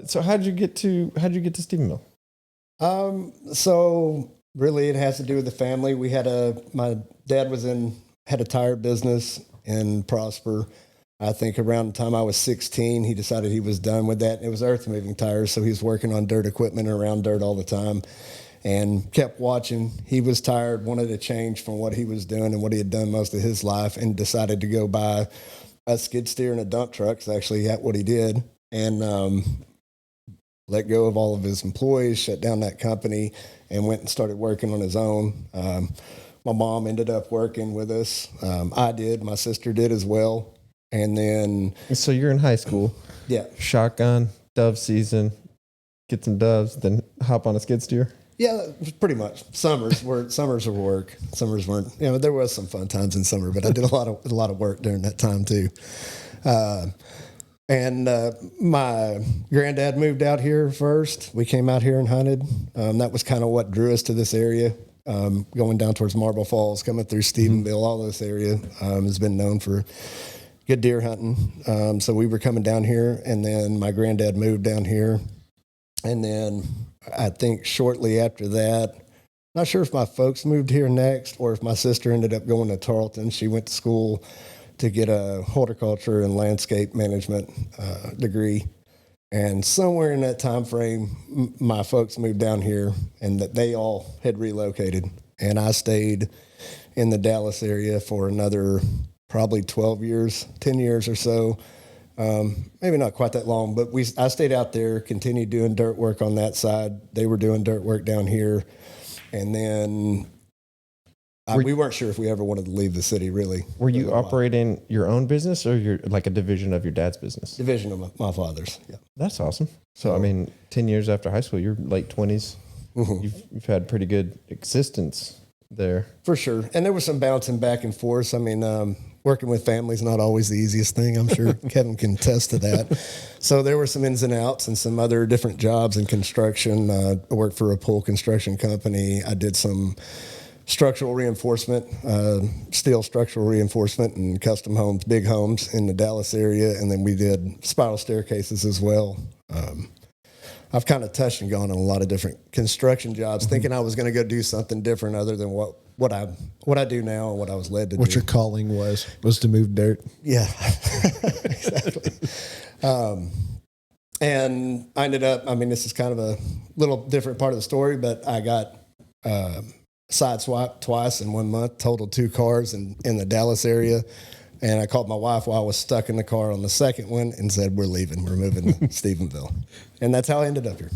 So how'd you get to Stephenville? So really it has to do with the family. My dad had a tire business in Prosper. I think around the time I was 16, he decided he was done with that. It was earth moving tires, so he was working on dirt equipment and around dirt all the time and kept watching. He was tired, wanted to change from what he was doing and what he had done most of his life, and decided to go buy a skid steer and a dump truck. It's actually what he did. And let go of all of his employees, shut down that company, and went and started working on his own. My mom ended up working with us. I did. My sister did as well. And then... So you're in high school. Yeah. Shotgun, dove season, get some doves, then hop on a skid steer? Yeah, pretty much. Summers were work. Summers weren't... there was some fun times in summer, but I did a lot of work during that time too. And my granddad moved out here first. We came out here and hunted. That was kind of what drew us to this area. Going down towards Marble Falls, coming through Stephenville, all this area has been known for good deer hunting. So we were coming down here, and then my granddad moved down here. And then I think shortly after that, not sure if my folks moved here next or if my sister ended up going to Tarleton. She went to school to get a horticulture and landscape management degree. And somewhere in that time frame, my folks moved down here, and that they all had relocated. And I stayed in the Dallas area for another probably 10 years or so. Maybe not quite that long, but I stayed out there, continued doing dirt work on that side. They were doing dirt work down here. And then we weren't sure if we ever wanted to leave the city, really. Were you operating your own business, or you're like a division of your dad's business? Division of my father's, yeah. That's awesome. So, 10 years after high school, you're late 20s. Mm-hmm. You've had pretty good existence there. For sure. And there was some bouncing back and forth. Working with family is not always the easiest thing. I'm sure Kevin can attest to that. So there were some ins and outs and some other different jobs in construction. I worked for a pole construction company. I did some structural reinforcement, steel structural reinforcement and custom homes, big homes in the Dallas area. And then we did spiral staircases as well. I've kind of touched and gone on a lot of different construction jobs, thinking I was going to go do something different other than what I do now and what I was led to do. What your calling was to move dirt. Yeah, exactly. And I ended up, this is kind of a little different part of the story, but I got sideswiped twice in 1 month, totaled 2 cars in the Dallas area. And I called my wife while I was stuck in the car on the second one and said, we're leaving. We're moving to Stephenville. And that's how I ended up here.